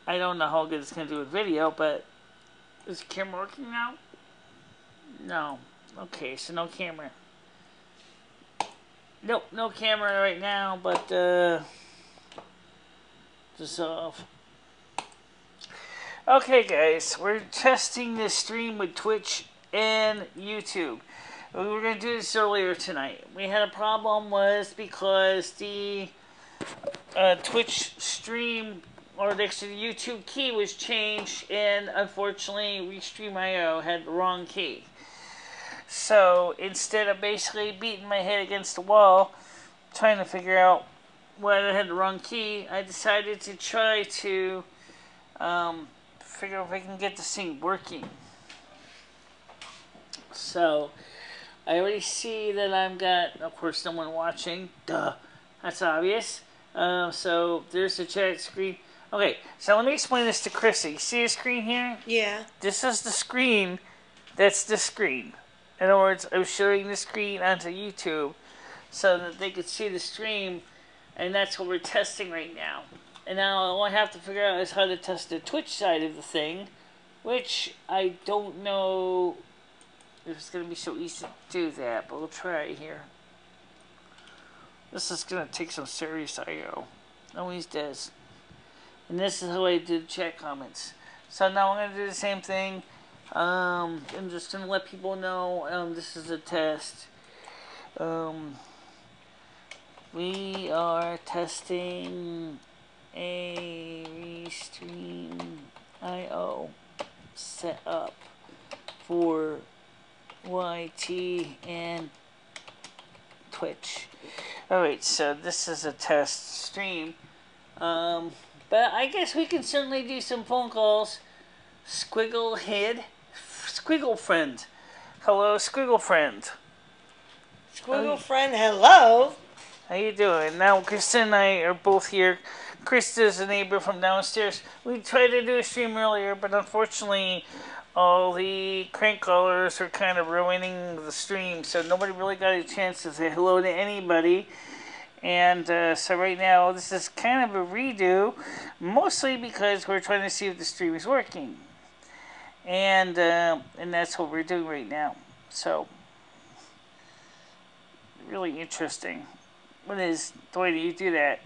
I don't know how good it's going to do with video, but is the camera working now? No. Okay, so no camera. Nope, no camera right now, but just off. Okay, guys, we're testing this stream with Twitch and YouTube. We were going to do this earlier tonight. We had a problem was because the Twitch stream, or actually the YouTube key was changed, and unfortunately Restream.io had the wrong key. So instead of basically beating my head against the wall, trying to figure out why I had the wrong key, I decided to try to figure out if I can get this thing working. So I already see that I've got, of course, no one watching. Duh, that's obvious. So there's the chat screen. Okay, so let me explain this to Chrissy. You see the screen here? Yeah. This is the screen. That's the screen. In other words, I was showing the screen onto YouTube so that they could see the stream, and that's what we're testing right now. And now all I have to figure out is how to test the Twitch side of the thing, which I don't know if it's going to be so easy to do that, but we'll try here. This is going to take some serious I.O. Always does. And this is how I do chat comments. So now I'm going to do the same thing. I'm just going to let people know this is a test. We are testing a Restream.io setup for YT and Twitch. Alright, so this is a test stream. But I guess we can certainly do some phone calls. Squiggle friend. Hello, Squiggle friend. Squiggle friend, hello. How you doing? Now, Krista and I are both here. Krista's a neighbor from downstairs. We tried to do a stream earlier, but unfortunately, all the crank callers are kind of ruining the stream, so nobody really got a chance to say hello to anybody. And so right now, this is kind of a redo, mostly because we're trying to see if the stream is working. And that's what we're doing right now. So, really interesting. What is the way you do that?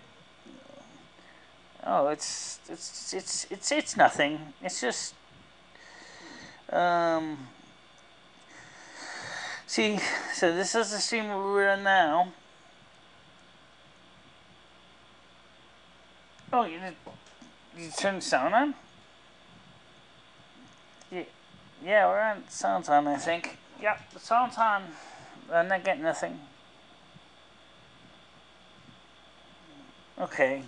Oh, it's nothing. It's just see. So this is the stream we're on now. Oh, you turned the sound on? Yeah, we're on. Sound's on, I think. Yep, the sound's on. I'm not getting nothing. Okay.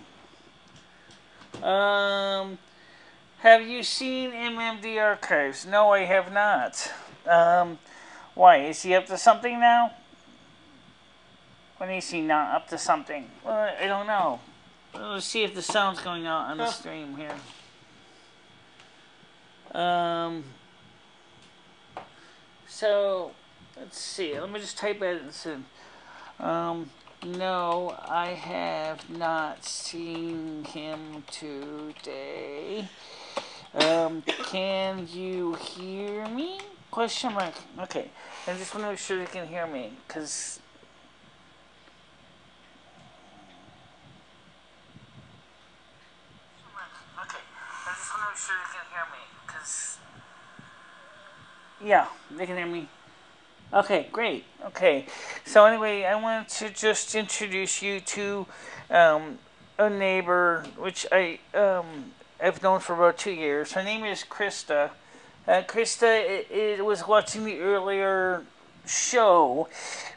Have you seen MMD Archives? No, I have not. Why? Is he up to something now? When is he not up to something? Well, I don't know. Let's see if the sound's going out on the stream here. So, let's see. Let me just type it and see. No, I have not seen him today. Can you hear me? Question mark. Okay. I just want to make sure you can hear me, because... Okay. I just want to make sure you can hear me, because... Yeah, they can hear me. Okay, great. Okay, so anyway, I wanted to just introduce you to a neighbor, which I've known for about 2 years. Her name is Krista. Krista it was watching the earlier show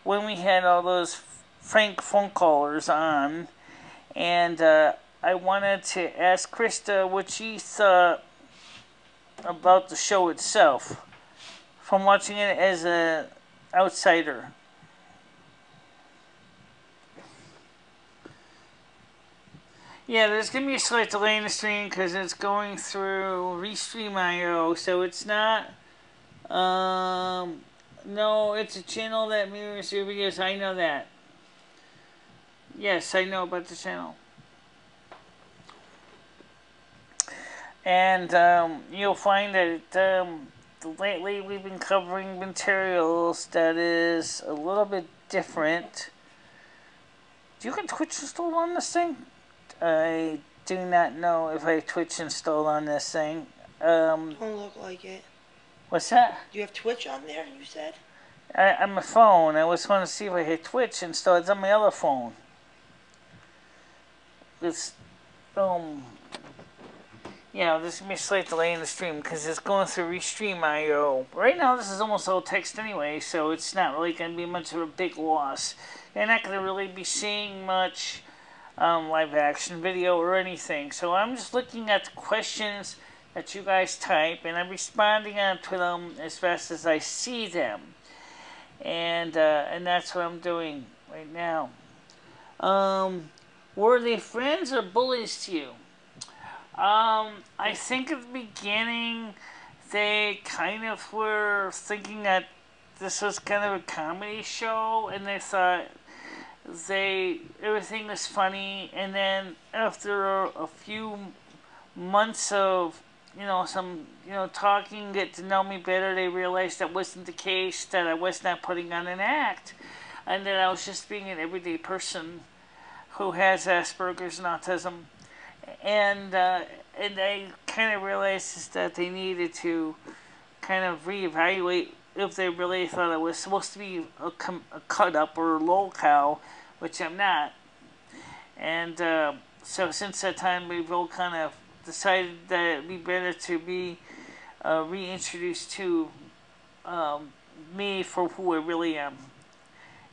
when we had all those Frank phone callers on, and I wanted to ask Krista what she thought about the show itself from watching it as a outsider. Yeah, there's going to be a slight delay in the stream because it's going through Restream.io, so it's not, no, it's a channel that mirrors your videos. I know that. Yes, I know about the channel. And you'll find that lately we've been covering materials that is a little bit different. You can Twitch installed on this thing? I do not know if I Twitch installed on this thing. Don't look like it. What's that? Do you have Twitch on there, you said? On my phone. I was going to see if I had Twitch installed. It's on my other phone. It's, yeah, there's going to be a slight delay in the stream because it's going through Restream IO. Right now, this is almost all text anyway, so it's not really going to be much of a big loss. You're not going to really be seeing much live action video or anything. So I'm just looking at the questions that you guys type, and I'm responding to them as fast as I see them. And that's what I'm doing right now. Were they friends or bullies to you? I think at the beginning they kind of were thinking that this was kind of a comedy show, and they thought everything was funny. And then after a few months of talking, get to know me better, they realized that wasn't the case, that I was not putting on an act, and that I was just being an everyday person who has Asperger's and autism. And they kind of realized that they needed to kind of reevaluate if they really thought I was supposed to be a cut up or a lolcow, which I'm not. And so since that time, we've all kind of decided that it'd be better to be reintroduced to me for who I really am.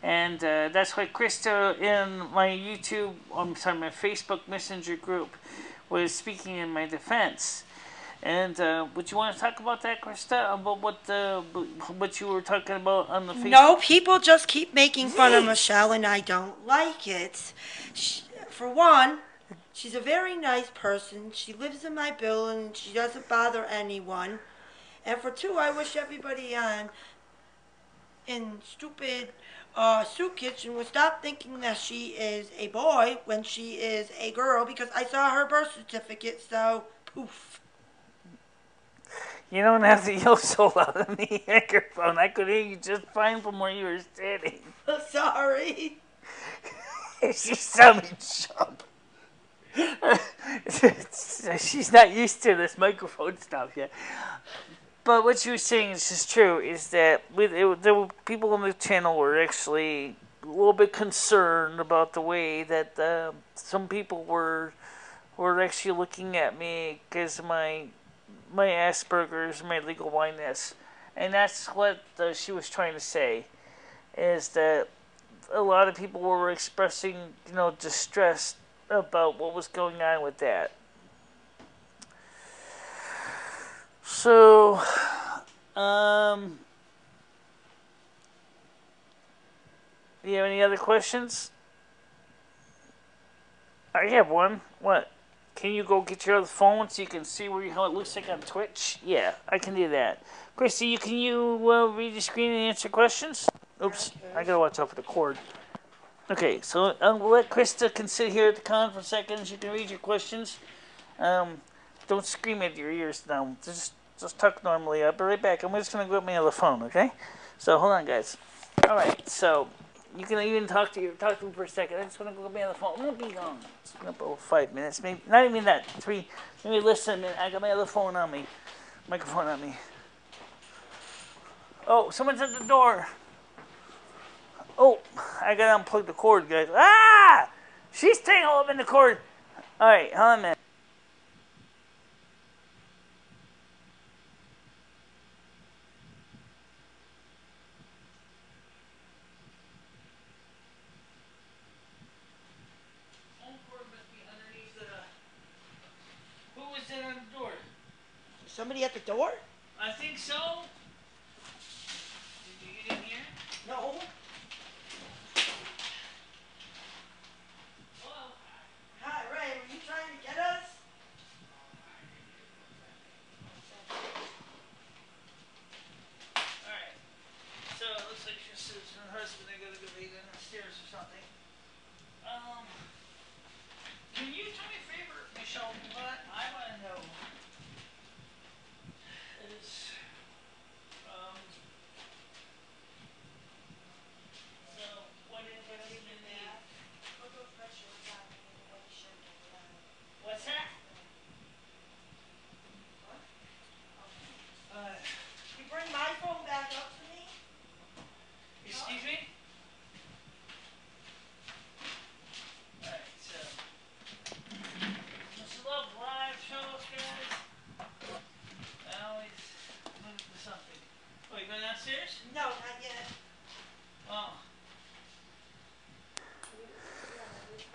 And that's why Krista in my my Facebook Messenger group was speaking in my defense. And would you want to talk about that, Krista? About what you were talking about on the Facebook? No, people just keep making fun of Michelle, and I don't like it. For one, she's a very nice person. She lives in my building. She doesn't bother anyone. And for two, I wish everybody in stupid soup kitchen would stop thinking that she is a boy when she is a girl, because I saw her birth certificate, so poof. You don't have to yell so loud on the microphone. I could hear you just fine from where you were standing. Sorry. She saw me jump. She's not used to this microphone stuff yet. But what you were saying is just true, is that there were people on the channel were actually a little bit concerned about the way that some people were actually looking at me because of my Asperger's, my legal blindness. And that's what she was trying to say, is that a lot of people were expressing, distress about what was going on with that. So, do you have any other questions? I have one. What? Can you go get your other phone so you can see how it looks like on Twitch? Yeah, I can do that. Christy, can you read the screen and answer questions? Oops, I gotta watch out for the cord. Okay, so I'll let Krista can sit here at the con for a second. She can read your questions. Don't scream at your ears now. Just talk normally. I'll be right back. I'm just gonna go get my other phone, okay? So hold on, guys. All right, so you can even talk to them for a second. I just want to go get my other phone. It won't be long. It's been about 5 minutes, maybe not even that. 3. Maybe less than a minute. I got my other phone on me, microphone on me. Oh, someone's at the door. Oh, I gotta unplug the cord, guys. Ah! She's tangled up in the cord. All right, hold on a minute. Who was there on the door? Somebody at the door? I think so. Did you get in here? No. Hello? Hi, Ray, were you trying to get us? Alright. So it looks like your sister and her husband are gonna go downstairs or something. Can you do me a favor, Michelle? What I wanna know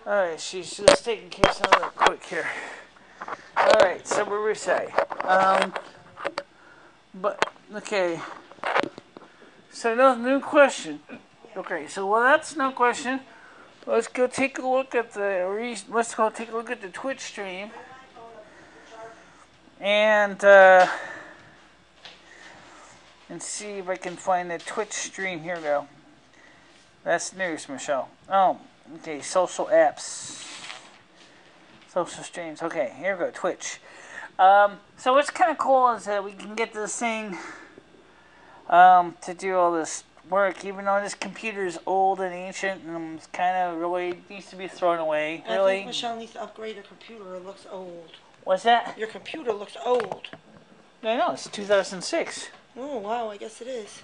Alright, she's just taking care of something real quick here. Alright, so what were we say? But, okay. So, no new question. Okay, so well, that's no question. Let's go take a look at the Twitch stream. And see if I can find the Twitch stream. Here we go. That's news, Michelle. Oh, okay, social apps. Social streams. Okay, here we go, Twitch. So what's kind of cool is that we can get this thing to do all this work, even though this computer is old and ancient and it's kind of really needs to be thrown away. I really. think Michelle needs to upgrade her computer. It looks old. What's that? Your computer looks old. I know, it's 2006. Oh, wow, I guess it is.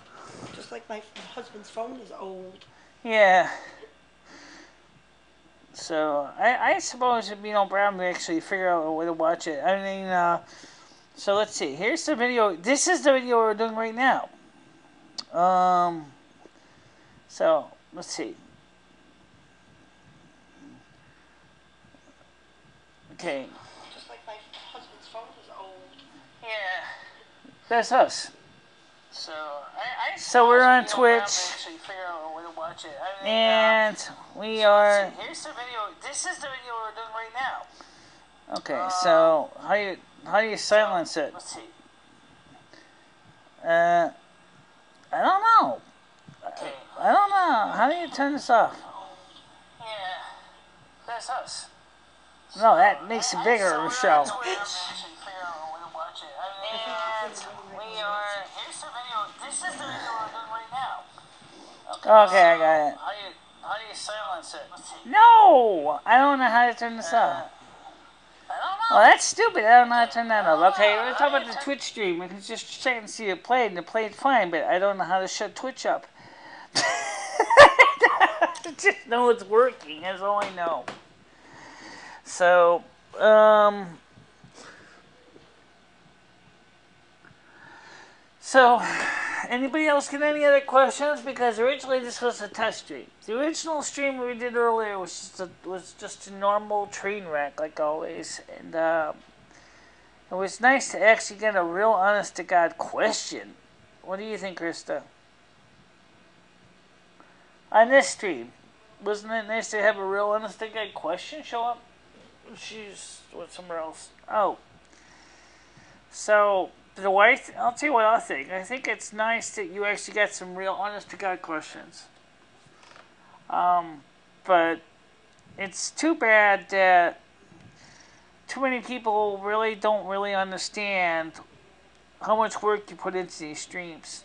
Just like my husband's phone is old. Yeah. So, I suppose it'd be no problem to actually figure out a way to watch it. I mean, so let's see. Here's the video. This is the video we're doing right now. So, let's see. Okay. Just like my husband's phone is old. Yeah. That's us. So we're on Twitch. And we are. Here's the video. This is the video we're doing right now. Okay, so how do you silence it? Let's see. I don't know. I don't know. How do you turn this off? Yeah, that's us. No, that makes it bigger, Michelle. And we are. Here's the video. This is the video we're doing right now. Okay, I got it. How do you silence it? No! I don't know how to turn this off. I don't know. Well, that's stupid. I don't know how to turn that off. Okay, we're talking about the Twitch stream. I can just check and see it played, and it played fine, but I don't know how to shut Twitch up. Just know it's working. That's all I know. So, anybody else get any other questions? Because originally this was a test stream. The original stream we did earlier was just a normal train wreck, like always. And it was nice to actually get a real honest-to-God question. What do you think, Krista? On this stream, wasn't it nice to have a real honest-to-God question show up? She's with somewhere else. Oh. So, I'll tell you what I think. I think it's nice that you actually got some real honest-to-God questions. But it's too bad that too many people really don't really understand how much work you put into these streams.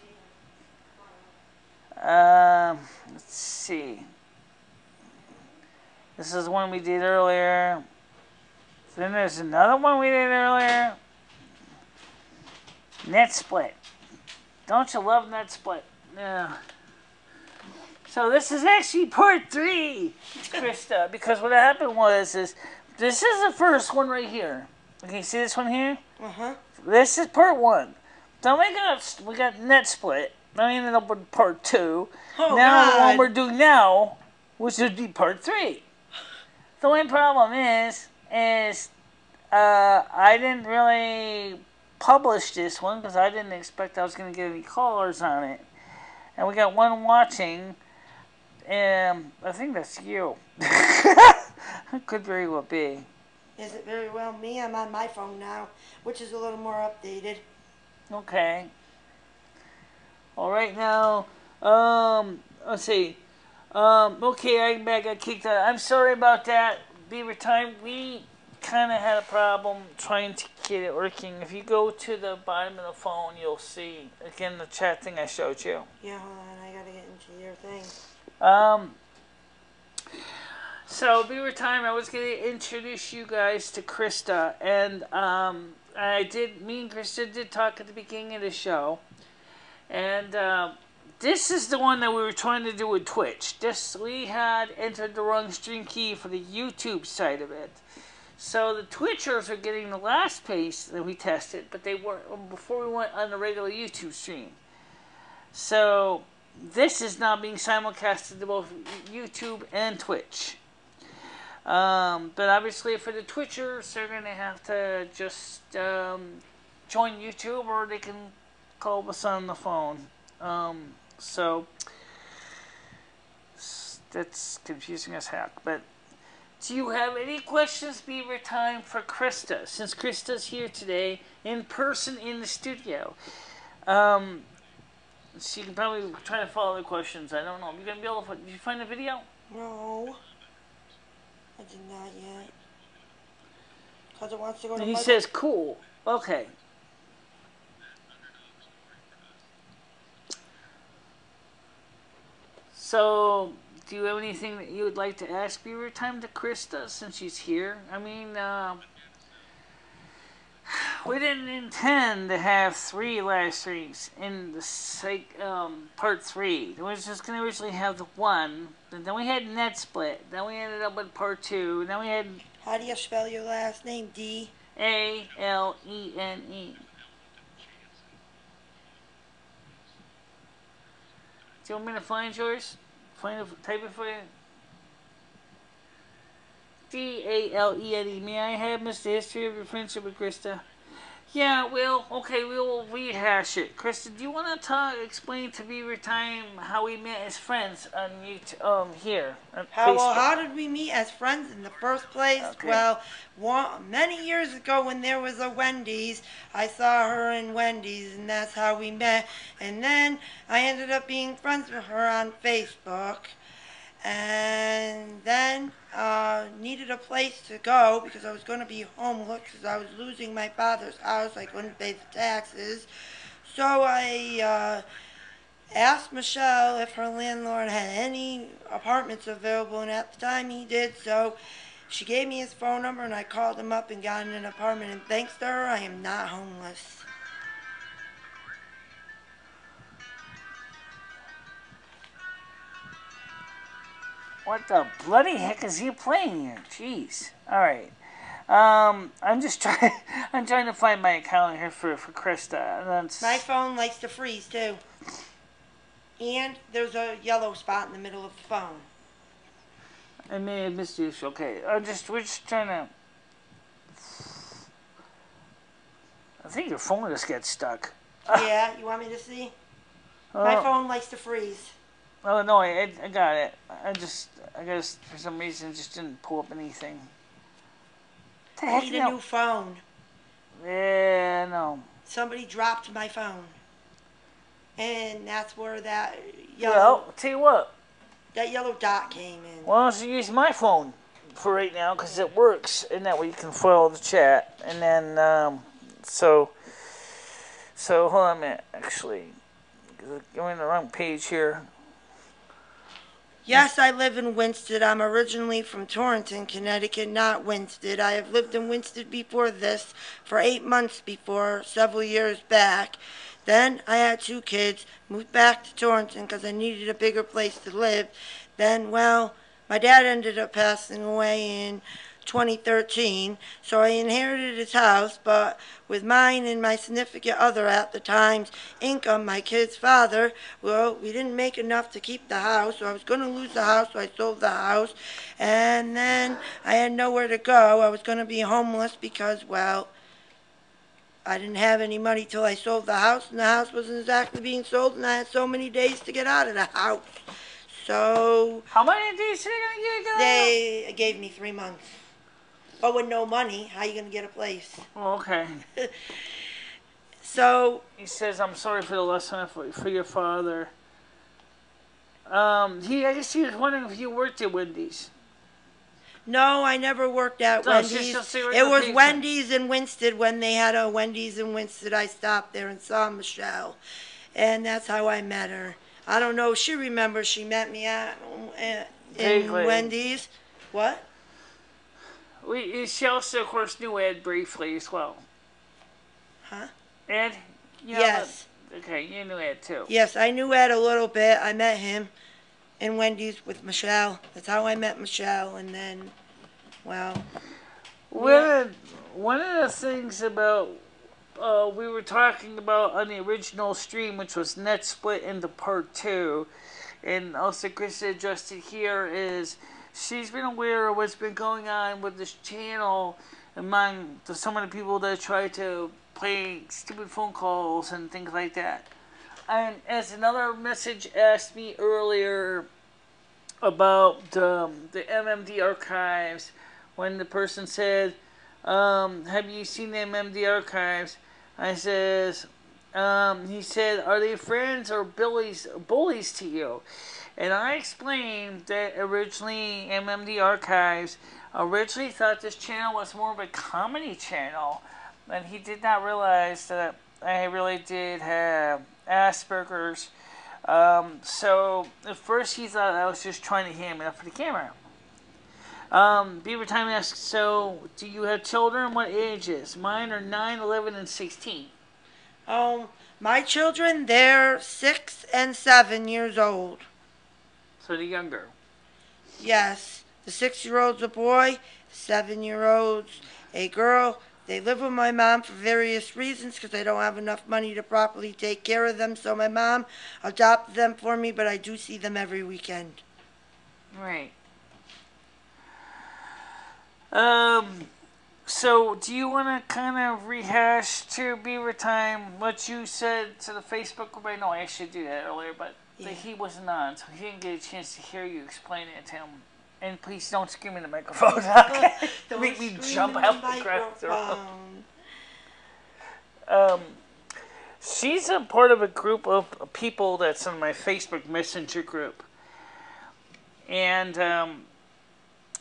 Let's see. This is one we did earlier. Then there's another one we did earlier. Net split. Don't you love net split? Yeah. So this is actually part 3, Krista, because what happened was this is the first one right here. Okay, see this one here? Uh-huh. This is part 1. Then we got net split. Then we ended up with part 2. Oh, now God. the one we're doing now, which would be part 3. The only problem is I didn't really publish this one because I didn't expect I was going to get any callers on it. And we got one watching, and I think that's you. It could very well be. Is it very well me? I'm on my phone now, which is a little more updated. Okay. All right now, let's see. Okay, I got kicked out. I'm sorry about that. Beaver Time, we kind of had a problem trying to get it working. If you go to the bottom of the phone, you'll see, again, the chat thing I showed you. Yeah, hold on. I got to get into your thing. So, Beaver Time, I was going to introduce you guys to Krista. And me and Krista did talk at the beginning of the show. And this is the one that we were trying to do with Twitch. We had entered the wrong stream key for the YouTube side of it. So the Twitchers are getting the last piece that we tested, but they weren't before we went on the regular YouTube stream. So this is now being simulcasted to both YouTube and Twitch. But obviously for the Twitchers, they're going to have to just join YouTube, or they can call us on the phone. So that's confusing as heck. But do you have any questions, Beaver Time, for Krista? Since Krista's here today in person in the studio. She can probably try to follow the questions. I don't know. You gonna be able to? Did you find the video? No, I did not yet. Because it wants to go to And he Michael. says, "Cool." Okay. So, do you have anything that you would like to ask Beaver Time to Krista since she's here? I mean, we didn't intend to have 3 live streams in the part 3. We was just going to originally have the 1, and then we had net split. Then we ended up with part 2. And then we had How do you spell your last name? D? Alene. Do you want me to find yours? Type it for you. Dalene. May I have Mr. History of your friendship with Krista? Yeah, okay, we'll rehash it. Krista, do you want to explain to Beaver Time how we met as friends on YouTube, here on Facebook? How did we meet as friends in the first place? Okay. Well, many years ago when there was a Wendy's, I saw her in Wendy's, and that's how we met. And then I ended up being friends with her on Facebook. And then needed a place to go because I was going to be homeless because I was losing my father's house. I couldn't pay the taxes. So I asked Michelle if her landlord had any apartments available, and at the time he did. So she gave me his phone number, and I called him up and got in an apartment. And thanks to her, I am not homeless. What the bloody heck is he playing here? Jeez. Alright. I'm just trying I'm trying to find my account here for Krista. My phone likes to freeze too. And there's a yellow spot in the middle of the phone. I may have missed you. Okay. We're just trying to. I think your phone just gets stuck. Yeah, you want me to see? My phone likes to freeze. Oh no, I got it. I guess for some reason it just didn't pull up anything. I need a new phone. Yeah, no. Somebody dropped my phone. And that's where that Well, tell you what. That yellow dot came in. Why don't you use my phone for right now, because it works, and that way you can follow the chat. And then, so hold on a minute, actually. I'm in the wrong page here. Yes, I live in Winsted. I'm originally from Torrington, Connecticut, not Winsted. I have lived in Winsted before this for 8 months before, several years back. Then I had 2 kids, moved back to Torrington because I needed a bigger place to live. Then, well, my dad ended up passing away in 2013, so I inherited his house, but with mine and my significant other at the time's income, my kid's father, well, we didn't make enough to keep the house, so I was going to lose the house, so I sold the house, and then I had nowhere to go. I was going to be homeless because, well, I didn't have any money till I sold the house, and the house wasn't exactly being sold, and I had so many days to get out of the house. So how many days are they going to get? They gave me 3 months. But with no money, how are you going to get a place? Oh, okay. So he says, "I'm sorry for the lesson for your father." I guess he was wondering if you worked at Wendy's. No, I never worked at Wendy's. It was Wendy's in Winsted. When they had a Wendy's in Winsted, I stopped there and saw Michelle. And that's how I met her. I don't know if she remembers she met me in Wendy's. What? She also, of course, knew Ed briefly as well. Huh? Ed? Yes. Okay, you knew Ed too. Yes, I knew Ed a little bit. I met him in Wendy's with Michelle. That's how I met Michelle. And then, well. One of the things about we were talking about on the original stream, which was net split into part 2, and also Chris addressed it here, is she's been aware of what's been going on with this channel among some of the people that try to play stupid phone calls and things like that. And as another message asked me earlier about the MMD archives, when the person said, have you seen the MMD archives? I says, he said, are they friends or bullies to you? And I explained that originally MMD archives originally thought this channel was more of a comedy channel, and he did not realize that I really did have Asperger's. So at first he thought I was just trying to ham it up for the camera. Beaver Time asks, so do you have children? What ages? Mine are 9, 11, and 16. My children, they're 6 and 7 years old. So the younger. Yes, the 6-year-old's a boy, the 7-year-old's a girl. They live with my mom for various reasons because I don't have enough money to properly take care of them. So my mom adopted them for me, but I do see them every weekend. Right. So do you want to kind of rehash to Beaver Time what you said to the Facebook group? I know I should do that earlier, but he wasn't on, so he didn't get a chance to hear you explain it to him. And please don't scream in the microphone. Okay? Don't make me jump out the microphone. She's a part of a group of people that's in my Facebook Messenger group. And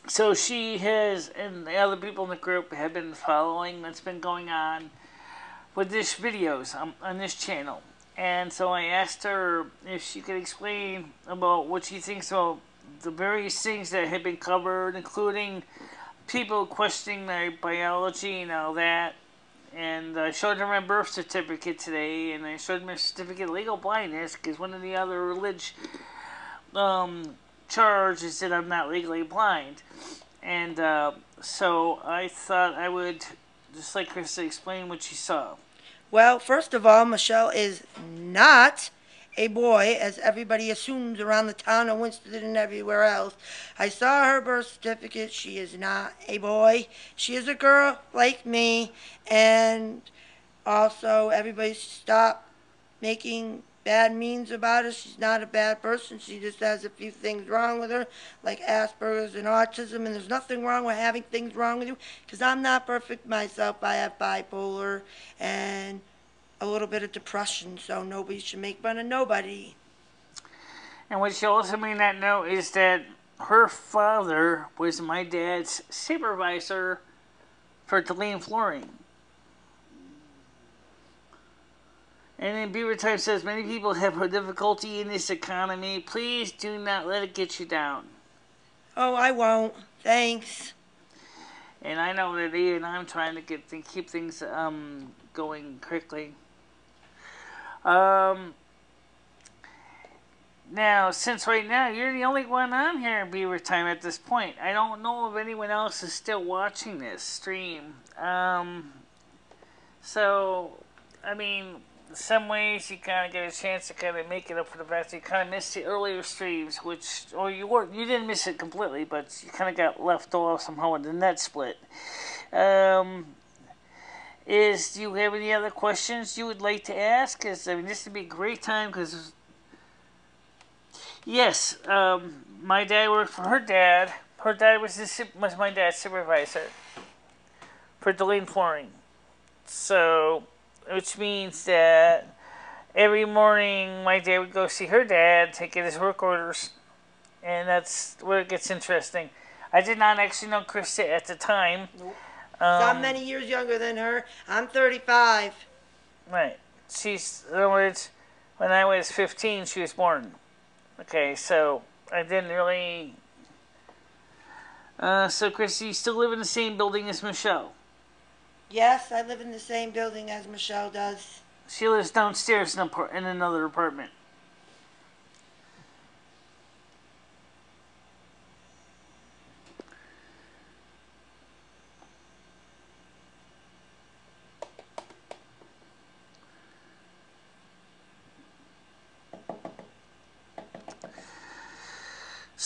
so she has, and the other people in the group have been following what's been going on with these videos on this channel. And so I asked her if she could explain about what she thinks about the various things that have been covered, including people questioning my biology and all that. And I showed her my birth certificate today, and I showed her my certificate of legal blindness, because one of the other religious charge is that I'm not legally blind. And so I thought I would just like Krista explain what she saw. Well, first of all, Michelle is not a boy, as everybody assumes around the town of Winston and everywhere else. I saw her birth certificate. She is not a boy. She is a girl like me. And also, everybody should stop making bad means about her. She's not a bad person. She just has a few things wrong with her, like Asperger's and autism. And there's nothing wrong with having things wrong with you, because I'm not perfect myself. I have bipolar and a little bit of depression, so nobody should make fun of nobody. And what she also may not know is that her father was my dad's supervisor for Dalene Flooring. And then Beaver Time says, many people have difficulty in this economy. Please do not let it get you down. Oh, I won't. Thanks. And I know that even I'm trying to keep things going quickly. Now, since right now you're the only one on here in Beaver Time at this point, I don't know if anyone else is still watching this stream. So, I mean, in some ways you kind of get a chance to kind of make it up for the fact that you kind of missed the earlier streams, or you didn't miss it completely, but you kind of got left off somehow with the net split. Do you have any other questions you would like to ask? Because I mean, this would be a great time. Because yes, my dad worked for her dad. Her dad was my dad's supervisor for Dalene Flooring. So, which means that every morning my dad would go see her dad to get his work orders, and that's where it gets interesting. I did not actually know Krista at the time. Nope. I'm many years younger than her. I'm 35. Right. She's, in other words, when I was 15, she was born. Okay, so I didn't really... so, Krista, you still live in the same building as Michelle? Yes, I live in the same building as Michelle does. She lives downstairs in another apartment.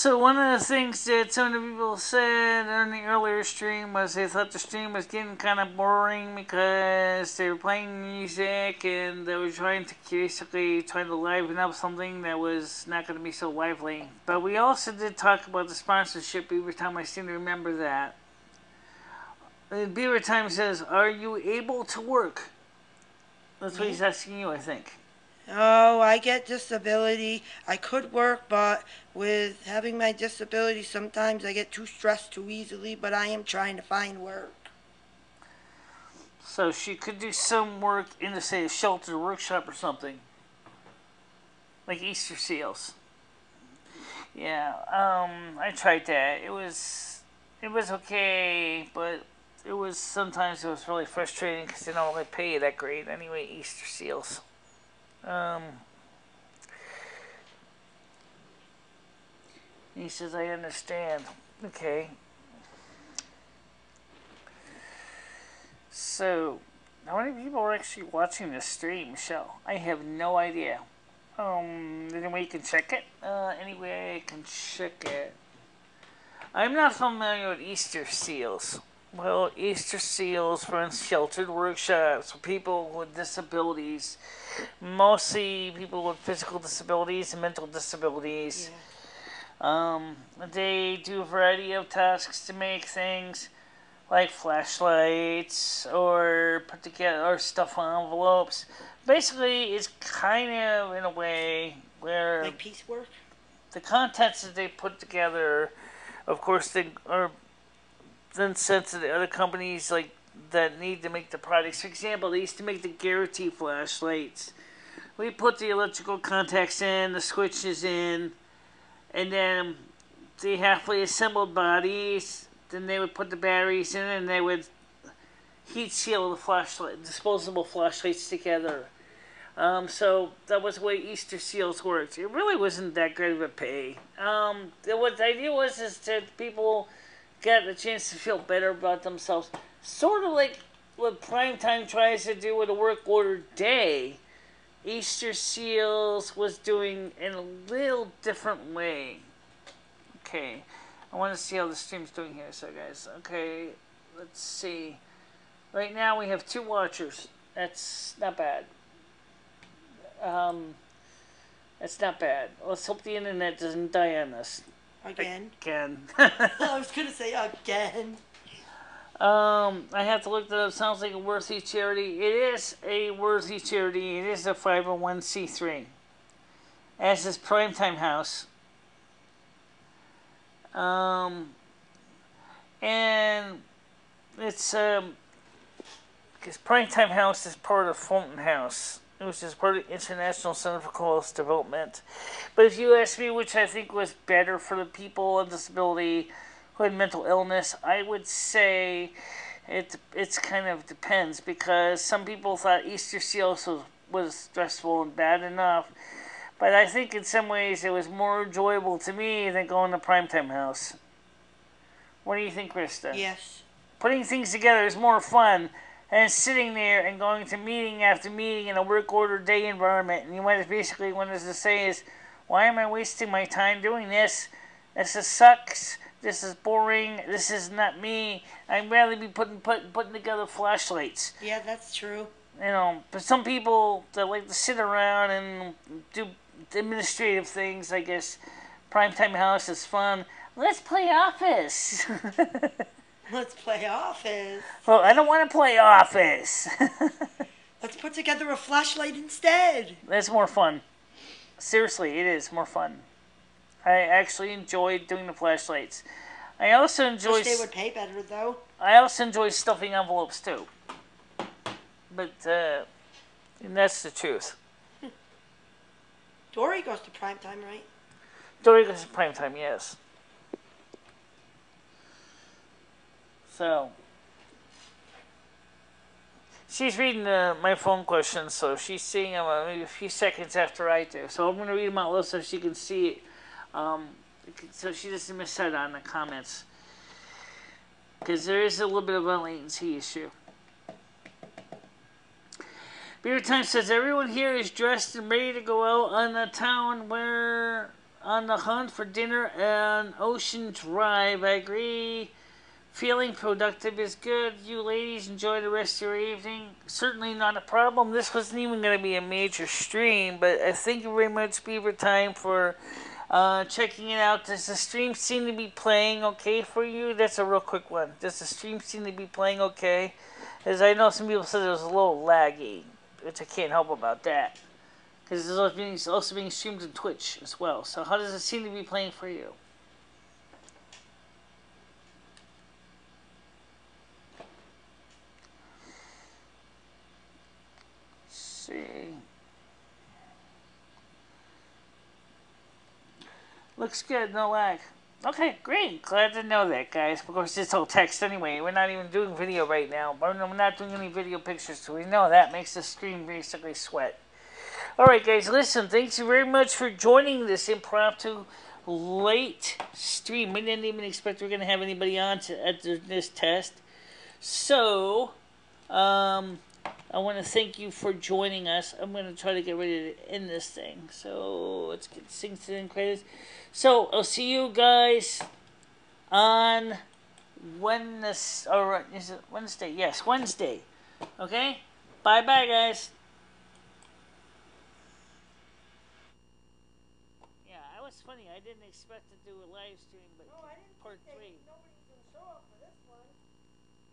Also, one of the things that some of the people said on the earlier stream was they thought the stream was getting kind of boring because they were playing music and they were trying to liven up something that was not going to be so lively. But we also did talk about the sponsorship. Beaver Time, I seem to remember that. Beaver Time says, "Are you able to work?" That's what he's asking you, I think. Oh, I get disability. I could work, but with having my disability, sometimes I get too stressed too easily, but I am trying to find work. So she could do some work in, the, say, a shelter workshop or something. Like Easter seals. Yeah, I tried that. It was okay, but sometimes it was really frustrating because they don't really pay you that great anyway, Easter seals. He says, I understand. Okay. So, how many people are actually watching this stream, Michelle? I have no idea. Any way you can check it? Any way I can check it? I'm not familiar with Easter seals. Well, Easter seals run sheltered workshops for people with disabilities. Mostly people with physical disabilities and mental disabilities. Yeah. They do a variety of tasks to make things like flashlights or put together or stuff on envelopes. Basically, it's kind of in a way where like piecework. The contents that they put together, of course, they are then sent to the other companies like that need to make the products. For example, they used to make the Guarantee flashlights. We put the electrical contacts in, the switches in, and then the halfway assembled bodies. Then they would put the batteries in, and they would heat seal the flashlight, disposable flashlights together. So that was the way Easter seals worked. It really wasn't that great of a pay. What the idea was is that people got a chance to feel better about themselves. Sort of like what Primetime tries to do with a work order day. Easter seals was doing in a little different way. Okay, I want to see how the stream's doing here. So guys, okay, let's see. Right now we have 2 watchers. That's not bad. That's not bad. Let's hope the internet doesn't die on us. Again. I was going to say again. I have to look that up. Sounds like a worthy charity. It is a worthy charity. It is a 501c3. As is Primetime House. And it's because Primetime House is part of Fulton House, which is part of the International Center for Quality Development. But if you ask me which I think was better for the people with disability who had mental illness, I would say it's kind of depends, because some people thought Easter Seals was stressful and bad enough. But I think in some ways it was more enjoyable to me than going to Primetime House. What do you think, Krista? Yes. Putting things together is more fun than sitting there and going to meeting after meeting in a work order day environment. And you might have basically wanted to say is, why am I wasting my time doing this? This just sucks. This is boring. This is not me. I'd rather be putting together flashlights. Yeah, that's true. You know, but some people that like to sit around and do administrative things, I guess Primetime House is fun. Let's play Office. Let's play Office. Well, I don't want to play Office. Let's put together a flashlight instead. That's more fun. Seriously, it is more fun. I actually enjoyed doing the flashlights. I also enjoy... Wish they would pay better, though. I also enjoy stuffing envelopes, too. But, and that's the truth. Dory goes to Primetime, right? Dory goes to Primetime, yes. So, she's reading my phone questions, so she's seeing them maybe a few seconds after I do. So I'm going to read them out loud so she can see it, so she doesn't miss out on the comments. Because there is a little bit of a latency issue. Beer Time says, everyone here is dressed and ready to go out on the town where on the hunt for dinner on Ocean Drive. I agree. Feeling productive is good. You ladies enjoy the rest of your evening. Certainly not a problem. This wasn't even going to be a major stream, but I thank you very much, Beaver Time, for checking it out. Does the stream seem to be playing okay for you? That's a real quick one. Does the stream seem to be playing okay? As I know some people said it was a little laggy, which I can't help about that. Because it's also being streamed on Twitch as well. So how does it seem to be playing for you? See. Looks good, no lag. Okay, great. Glad to know that, guys. Of course, it's all text anyway. We're not even doing video right now. We're not doing any video pictures, so we know that makes the stream basically sweat. Alright, guys, listen. Thanks very much for joining this impromptu late stream. We didn't even expect we were going to have anybody on at this test. So, I want to thank you for joining us. I'm going to try to get ready to end this thing. So, let's get sync to the credits. So, I'll see you guys on Wednesday. Or is it Wednesday? Yes, Wednesday. Okay? Bye-bye, guys. Yeah, that was funny. I didn't expect to do a live stream, but part 3. Nobody's going to show up for this one.